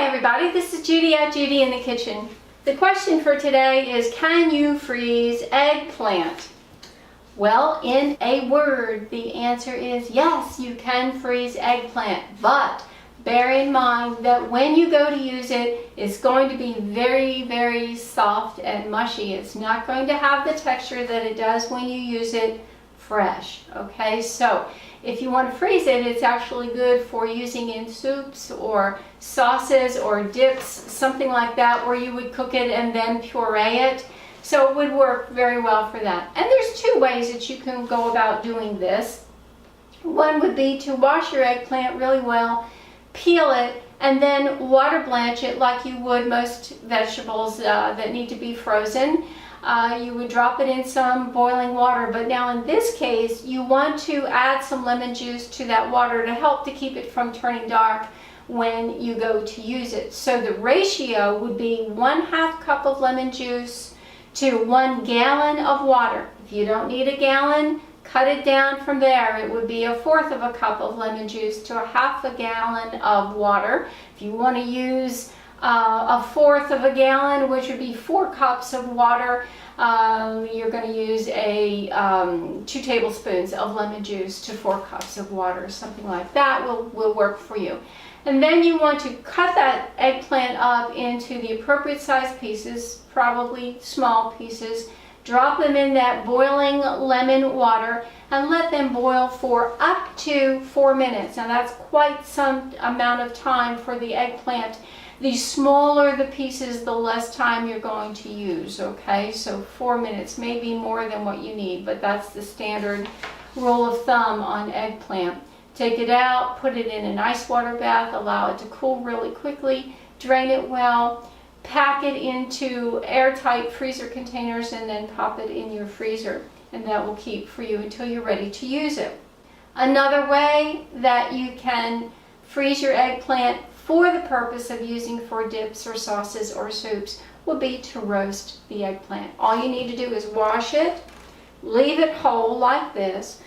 Hi everybody, this is Judy at Judi in the Kitchen. The question for today is, can you freeze eggplant? Well, in a word, the answer is yes, you can freeze eggplant, but bear in mind that when you go to use it, it's going to be very, very soft and mushy. It's not going to have the texture that it does when you use it fresh. Okay, so if you want to freeze it, it's actually good for using in soups or sauces or dips, something like that, where you would cook it and then puree it. So it would work very well for that. And there's two ways that you can go about doing this. One would be to wash your eggplant really well, peel it, and then water blanch it like you would most vegetables that need to be frozen. You would drop it in some boiling water, but now in this case you want to add some lemon juice to that water to help to keep it from turning dark when you go to use it. So the ratio would be 1/2 cup of lemon juice to 1 gallon of water. If you don't need a gallon, cut it down from there. It would be 1/4 of a cup of lemon juice to 1/2 gallon of water. If you want to use 1/4 of a gallon, which would be 4 cups of water, you're going to use 2 tablespoons of lemon juice to 4 cups of water. Something like that will work for you. And then you want to cut that eggplant up into the appropriate size pieces, probably small pieces. Drop them in that boiling lemon water and let them boil for up to 4 minutes. Now that's quite some amount of time for the eggplant. The smaller the pieces, the less time you're going to use, okay? So 4 minutes, maybe more than what you need, but that's the standard rule of thumb on eggplant. Take it out, put it in an ice water bath, allow it to cool really quickly, drain it well, pack it into airtight freezer containers, and then pop it in your freezer, and that will keep for you until you're ready to use it. Another way that you can freeze your eggplant for the purpose of using for dips or sauces or soups would be to roast the eggplant. All you need to do is wash it, leave it whole like this,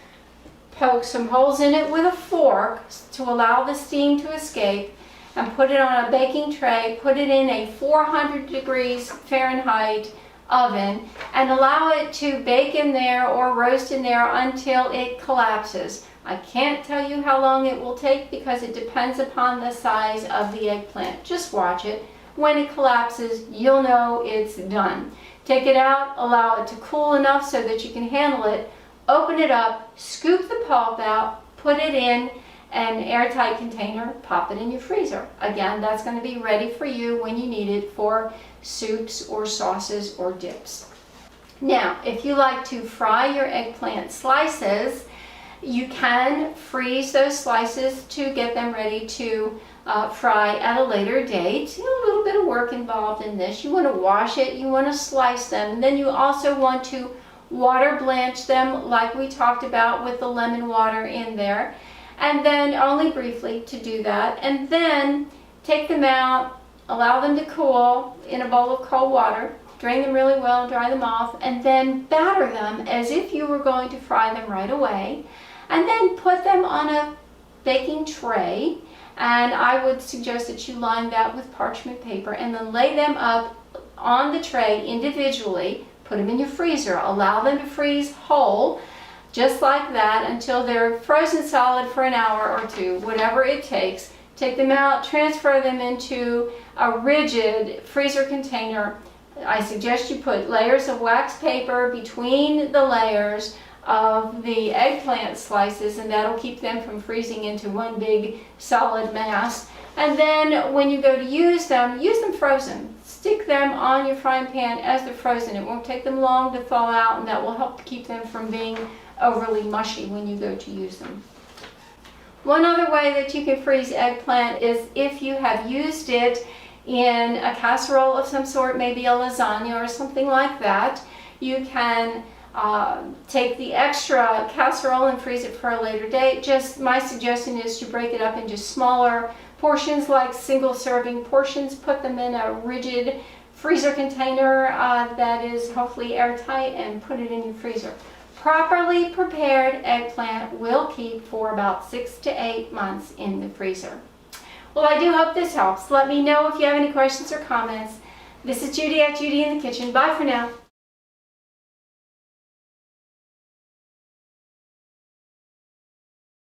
poke some holes in it with a fork to allow the steam to escape, and put it on a baking tray, put it in a 400 degrees Fahrenheit oven, and allow it to bake in there or roast in there until it collapses. I can't tell you how long it will take because it depends upon the size of the eggplant. Just watch it. When it collapses, you'll know it's done. Take it out, allow it to cool enough so that you can handle it. Open it up, scoop the pulp out, put it in an airtight container, pop it in your freezer. Again, that's going to be ready for you when you need it for soups or sauces or dips. Now, if you like to fry your eggplant slices, you can freeze those slices to get them ready to fry at a later date. A little bit of work involved in this. You want to wash it, you want to slice them, and then you also want to water blanch them like we talked about with the lemon water in there. And then only briefly to do that, and then take them out, allow them to cool in a bowl of cold water, drain them really well, dry them off, and then batter them as if you were going to fry them right away, and then put them on a baking tray. And I would suggest that you line that with parchment paper and then lay them up on the tray individually, put them in your freezer, allow them to freeze whole, just like that, until they're frozen solid for an hour or two, whatever it takes. Take them out, transfer them into a rigid freezer container. I suggest you put layers of wax paper between the layers of the eggplant slices, and that'll keep them from freezing into one big solid mass. And then when you go to use them frozen. Stick them on your frying pan as they're frozen. It won't take them long to thaw out, and that will help keep them from being overly mushy when you go to use them. One other way that you can freeze eggplant is if you have used it in a casserole of some sort, maybe a lasagna or something like that. You can take the extra casserole and freeze it for a later date. Just my suggestion is to break it up into smaller portions, like single serving portions. Put them in a rigid freezer container that is hopefully airtight, and put it in your freezer. Properly prepared eggplant will keep for about 6 to 8 months in the freezer. Well, I do hope this helps. Let me know if you have any questions or comments. This is Judi at Judi in the Kitchen. Bye for now.